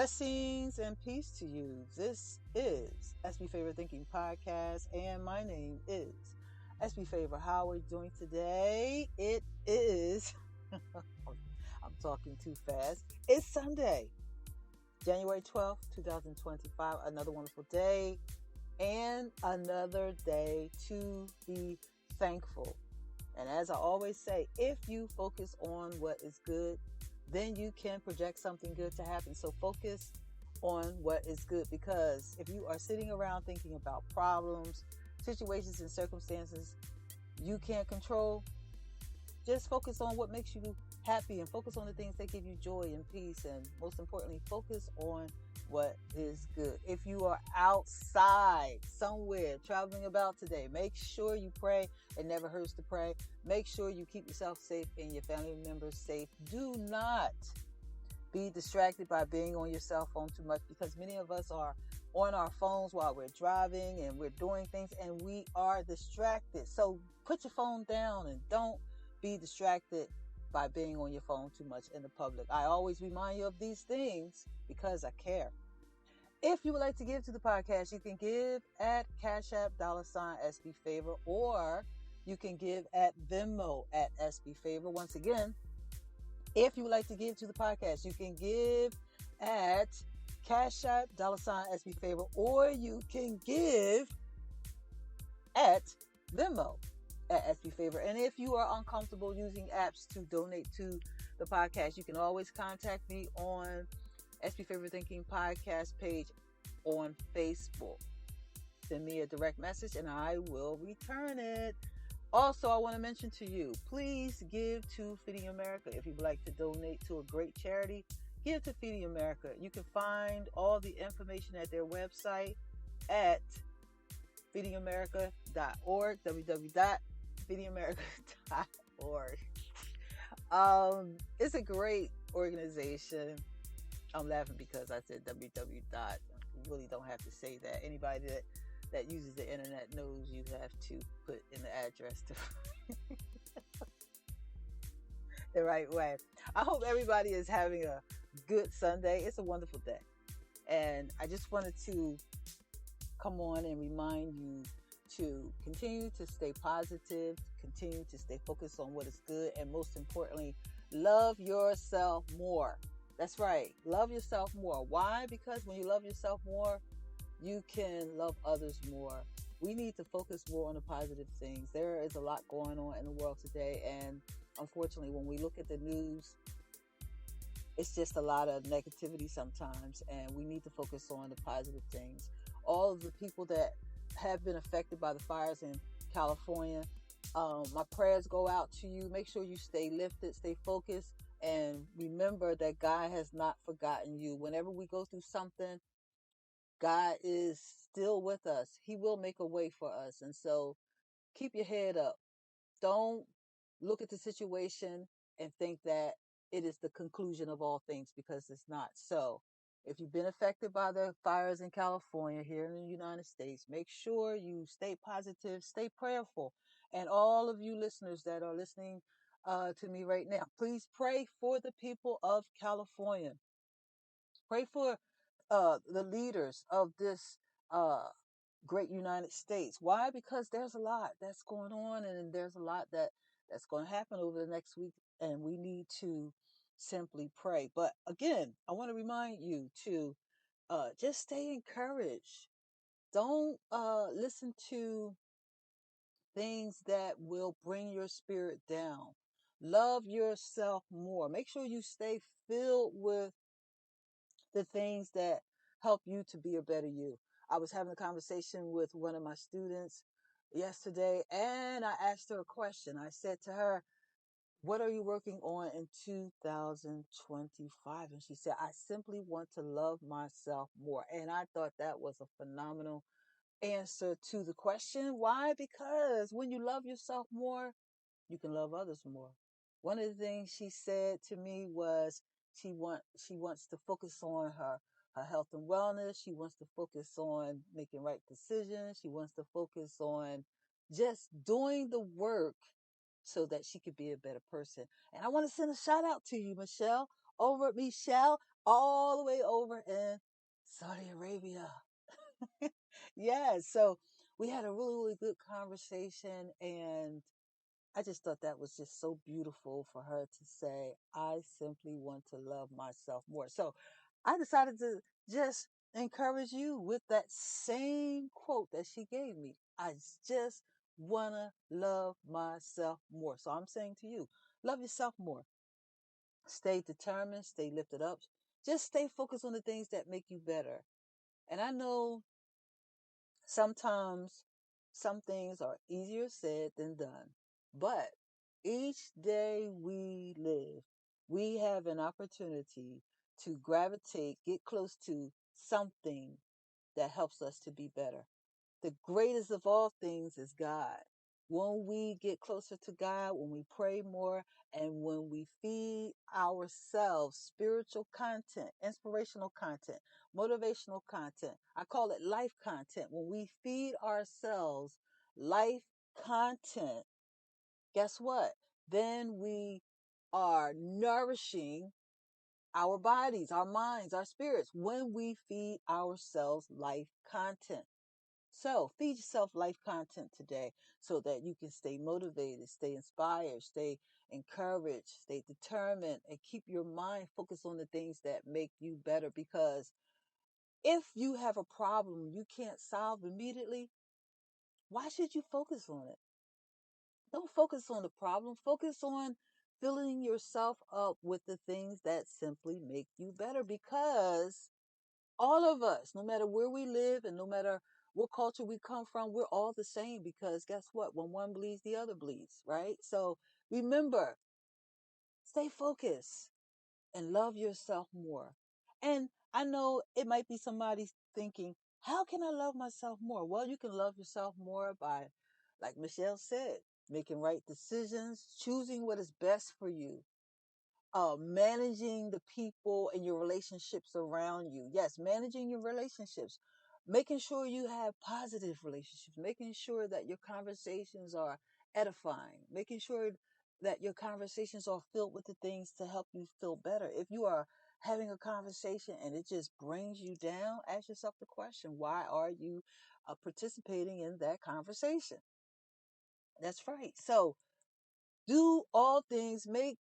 Blessings and peace to you. This is SB Favor Thinking Podcast, and my name is SB Favor. How are we doing today? It is, I'm talking too fast. It's Sunday, January 12th, 2025. Another wonderful day and another day to be thankful. And as I always say, if you focus on what is good, then you can project something good to happen. So focus on what is good, because if you are sitting around thinking about problems, situations, and circumstances you can't control, just focus on what makes you happy and focus on the things that give you joy and peace. And most importantly, focus on what is good. If you are outside somewhere traveling about today, make sure you pray. It never hurts to pray. Make sure you keep yourself safe and your family members safe. Do not be distracted by being on your cell phone too much, because many of us are on our phones while we're driving and we're doing things and we are distracted. So put your phone down and don't be distracted by being on your phone too much in the public. I always remind you of these things because I care. If you would like to give to the podcast, you can give at Cash App $SB Favor, or you can give at Venmo at SB Favor. Once again, if you would like to give to the podcast, you can give at Cash App $SB Favor, or you can give at Venmo at SB Favor. And if you are uncomfortable using apps to donate to the podcast, you can always contact me on SB Favor Thinking Podcast page on Facebook. Send me a direct message and I will return it. Also, I want to mention to you, please give to Feeding America. If you'd like to donate to a great charity, give to Feeding America. You can find all the information at their website at feedingamerica.org, www.feedingamerica.org. It's a great organization. I'm laughing because I said www. You really don't have to say that. Anybody that uses the internet knows you have to put in the address to the right way. I hope everybody is having a good Sunday. It's a wonderful day. And I just wanted to come on and remind you to continue to stay positive, continue to stay focused on what is good, and most importantly, love yourself more. That's right. Love yourself more. Why? Because when you love yourself more, you can love others more. We need to focus more on the positive things. There is a lot going on in the world today, and unfortunately, when we look at the news, it's just a lot of negativity sometimes, and we need to focus on the positive things. All of the people that have been affected by the fires in California, my prayers go out to you. Make sure you stay lifted, stay focused, and remember that God has not forgotten you. Whenever we go through something, God is still with us. He will make a way for us. And so keep your head up. Don't look at the situation and think that it is the conclusion of all things, because it's not. So if you've been affected by the fires in California here in the United States, make sure you stay positive, stay prayerful. And all of you listeners that are listening to me right now, please pray for the people of California. Pray for the leaders of this great United States. Why? Because there's a lot that's going on, and there's a lot that's going to happen over the next week, and we need to simply pray. But again, I want to remind you to just stay encouraged. Don't listen to things that will bring your spirit down. Love yourself more. Make sure you stay filled with the things that help you to be a better you. I was having a conversation with one of my students yesterday, and I asked her a question. I said to her, "What are you working on in 2025?" And she said, "I simply want to love myself more." And I thought that was a phenomenal answer to the question. Why? Because when you love yourself more, you can love others more. One of the things she said to me was she wants to focus on her health and wellness. She wants to focus on making right decisions. She wants to focus on just doing the work so that she could be a better person. And I want to send a shout out to you, Michelle. Over at Michelle, all the way over in Saudi Arabia. Yeah, so we had a really, really good conversation, and I just thought that was just so beautiful for her to say, I simply want to love myself more. So I decided to just encourage you with that same quote that she gave me. I just want to love myself more. So I'm saying to you, love yourself more. Stay determined, stay lifted up. Just stay focused on the things that make you better. And I know sometimes some things are easier said than done, but each day we live, we have an opportunity to gravitate, get close to something that helps us to be better. The greatest of all things is God. When we get closer to God, when we pray more, and when we feed ourselves spiritual content, inspirational content, motivational content, I call it life content. When we feed ourselves life content, guess what? Then we are nourishing our bodies, our minds, our spirits when we feed ourselves life content. So feed yourself life content today so that you can stay motivated, stay inspired, stay encouraged, stay determined, and keep your mind focused on the things that make you better. Because if you have a problem you can't solve immediately, why should you focus on it? Don't focus on the problem. Focus on filling yourself up with the things that simply make you better, because all of us, no matter where we live and no matter what culture we come from, we're all the same, because guess what? When one bleeds, the other bleeds, right? So remember, stay focused and love yourself more. And I know it might be somebody thinking, how can I love myself more? Well, you can love yourself more by, like Michelle said, making right decisions, choosing what is best for you, managing the people and your relationships around you. Yes, managing your relationships, making sure you have positive relationships, making sure that your conversations are edifying, making sure that your conversations are filled with the things to help you feel better. If you are having a conversation and it just brings you down, ask yourself the question, why are you participating in that conversation? That's right. So do all things, make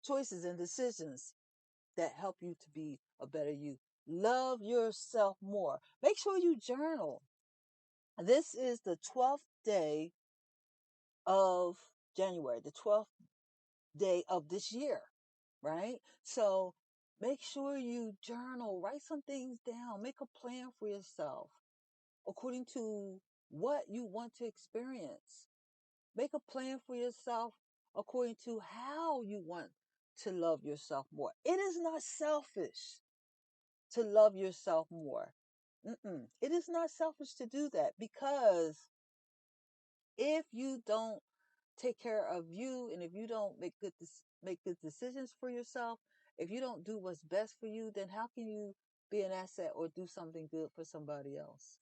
choices and decisions that help you to be a better you. Love yourself more. Make sure you journal. This is the 12th day of January, the 12th day of this year, right? So make sure you journal, write some things down, make a plan for yourself according to what you want to experience. Make a plan for yourself according to how you want to love yourself more. It is not selfish to love yourself more. It is not selfish to do that, because if you don't take care of you, and if you don't make good decisions for yourself, if you don't do what's best for you, then how can you be an asset or do something good for somebody else?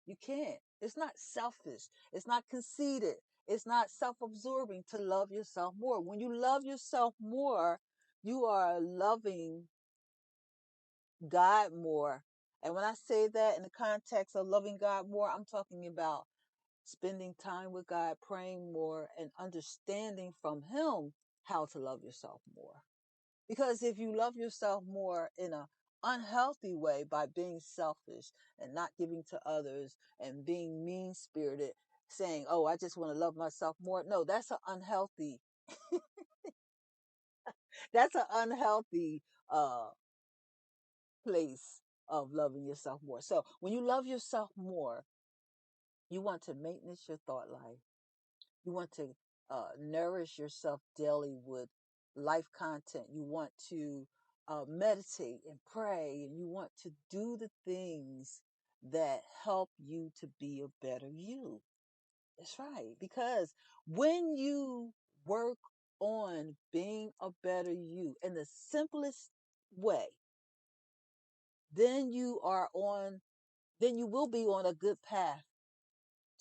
You can't. It's not selfish. It's not conceited. It's not self-absorbing to love yourself more. When you love yourself more, you are loving God more. And when I say that in the context of loving God more, I'm talking about spending time with God, praying more, and understanding from Him how to love yourself more. Because if you love yourself more in a unhealthy way by being selfish and not giving to others and being mean spirited, saying, "Oh, I just want to love myself more." No, that's an unhealthy uh place of loving yourself more. So when you love yourself more, you want to maintenance your thought life. You want to nourish yourself daily with life content. You want to meditate and pray, and you want to do the things that help you to be a better you. That's right. Because when you work on being a better you in the simplest way, then then you will be on a good path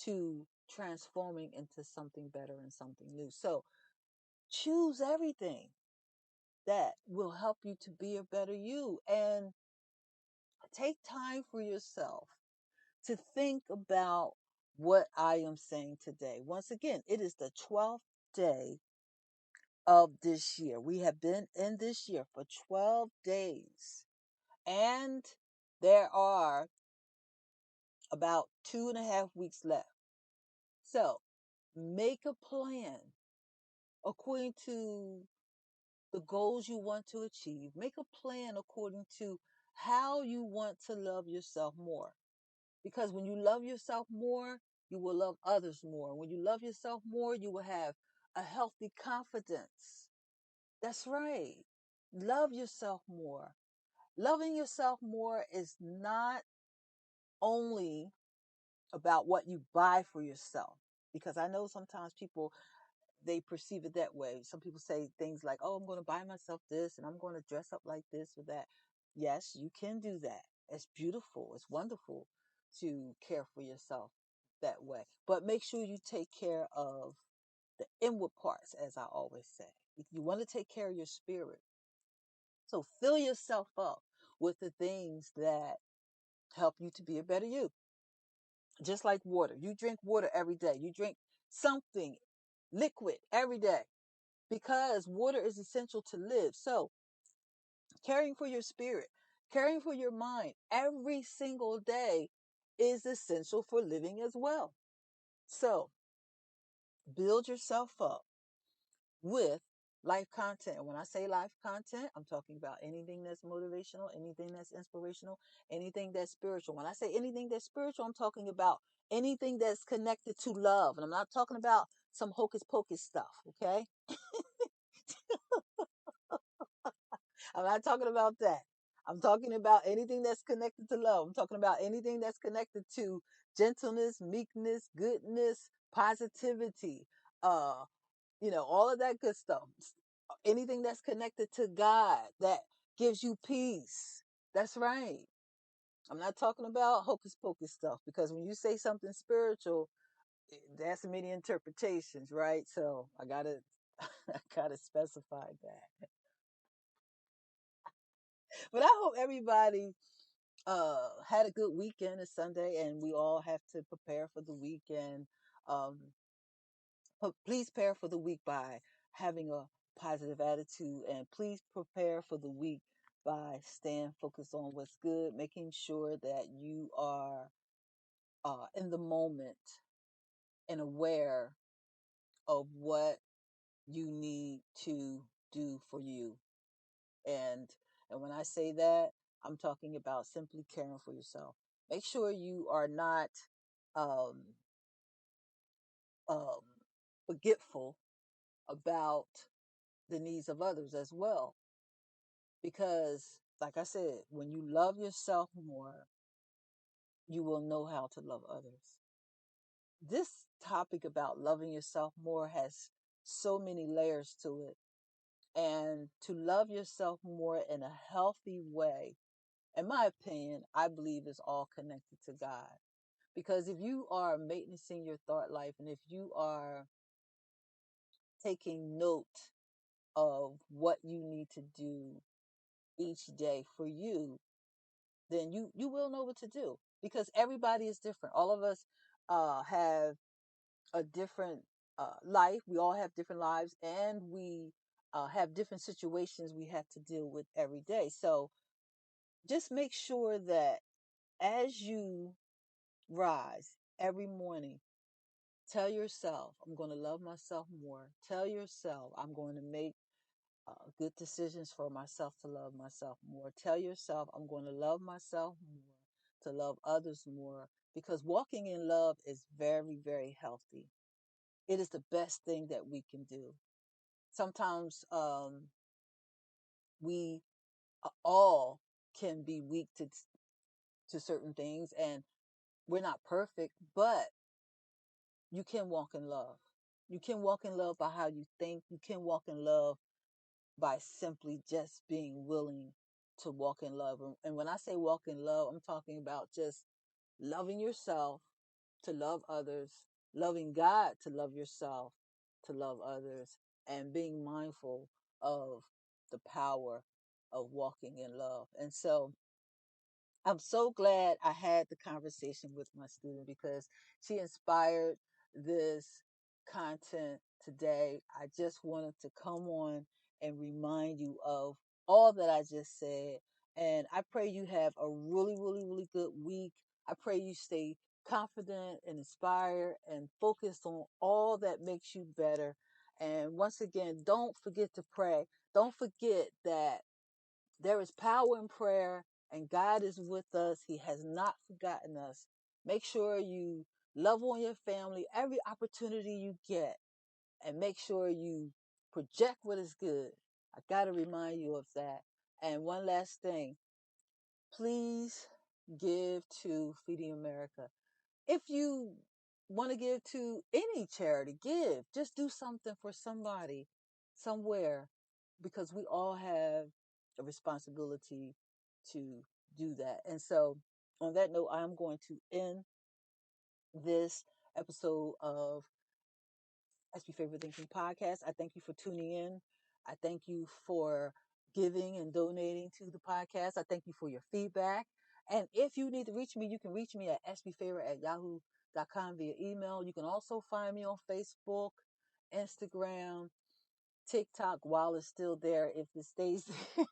to transforming into something better and something new. So choose everything. that will help you to be a better you. And take time for yourself to think about what I am saying today. Once again, it is the 12th day of this year. We have been in this year for 12 days, and there are about 2.5 weeks left. So make a plan according to the goals you want to achieve. Make a plan according to how you want to love yourself more. Because when you love yourself more, you will love others more. When you love yourself more, you will have a healthy confidence. That's right. Love yourself more. Loving yourself more is not only about what you buy for yourself. Because I know sometimes people, they perceive it that way. Some people say things like, oh, I'm going to buy myself this and I'm going to dress up like this or that. Yes, you can do that. It's beautiful. It's wonderful to care for yourself that way. But make sure you take care of the inward parts, as I always say. You want to take care of your spirit. So fill yourself up with the things that help you to be a better you. Just like water. You drink water every day. You drink something liquid every day because water is essential to live. So, caring for your spirit, caring for your mind every single day is essential for living as well. So, build yourself up with life content. And when I say life content, I'm talking about anything that's motivational, anything that's inspirational, anything that's spiritual. When I say anything that's spiritual, I'm talking about anything that's connected to love. And I'm not talking about some hocus pocus stuff, okay? I'm not talking about that. I'm talking about anything that's connected to love. I'm talking about anything that's connected to gentleness, meekness, goodness, positivity, uh, all of that good stuff. Anything that's connected to God that gives you peace. That's right. I'm not talking about hocus pocus stuff because when you say something spiritual, that's many interpretations, right? So I gotta I gotta specify that. But I hope everybody had a good weekend. It's Sunday, and we all have to prepare for the weekend. Um, but please prepare for the week by having a positive attitude, and please prepare for the week by staying focused on what's good, making sure that you are in the moment and aware of what you need to do for you. And and when I say that, I'm talking about simply caring for yourself. Make sure you are not um, um, forgetful about the needs of others as well. Because, like I said, when you love yourself more, you will know how to love others. This topic about loving yourself more has so many layers to it. And to love yourself more in a healthy way, in my opinion, I believe is all connected to God. Because if you are maintaining your thought life and if you are taking note of what you need to do each day for you, then you will know what to do. Because everybody is different. All of us have a different life. We all have different lives, and we have different situations we have to deal with every day. So just make sure that as you rise every morning, tell yourself, I'm going to love myself more. Tell yourself, I'm going to make good decisions for myself to love myself more. Tell yourself, I'm going to love myself more, to love others more. Because walking in love is very, very healthy. It is the best thing that we can do. Sometimes we all can be weak to certain things, and we're not perfect, but you can walk in love. You can walk in love by how you think. You can walk in love by simply just being willing to walk in love. And when I say walk in love, I'm talking about just loving yourself to love others, loving God to love yourself, to love others, and being mindful of the power of walking in love. And so I'm so glad I had the conversation with my student because she inspired this content today. I just wanted to come on and remind you of all that I just said. And I pray you have a really, really, really good week. I pray you stay confident and inspired and focused on all that makes you better. And once again, don't forget to pray. Don't forget that there is power in prayer, and God is with us. He has not forgotten us. Make sure you love on your family every opportunity you get, and make sure you project what is good. I got to remind you of that. And one last thing, please give to Feeding America. If you want to give to any charity, give. Just do something for somebody somewhere because we all have a responsibility to do that. And so, on that note, I'm going to end this episode of SB Favorite Thinking Podcast. I thank you for tuning in. I thank you for giving and donating to the podcast. I thank you for your feedback. And if you need to reach me, you can reach me at sbfavor@yahoo.com via email. You can also find me on Facebook, Instagram, TikTok while it's still there if it stays there.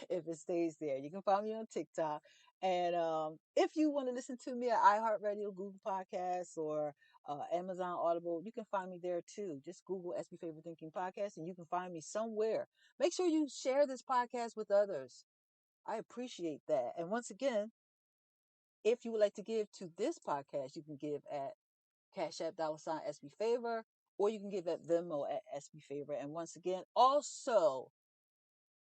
If it stays there. You can find me on TikTok. And if you want to listen to me at iHeartRadio, Google Podcasts, or Amazon Audible, you can find me there too. Just Google SB Favorite Thinking Podcast and you can find me somewhere. Make sure you share this podcast with others. I appreciate that. And once again, if you would like to give to this podcast, you can give at Cash App $ SB Favor, or you can give at Venmo at SB Favor. And once again, also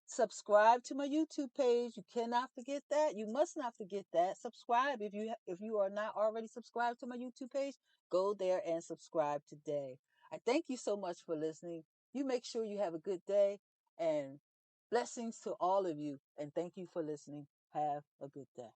subscribe to my YouTube page. You cannot forget that. You must not forget that. Subscribe if you are not already subscribed to my YouTube page. Go there and subscribe today. I thank you so much for listening. You make sure you have a good day and blessings to all of you. And thank you for listening. Have a good day.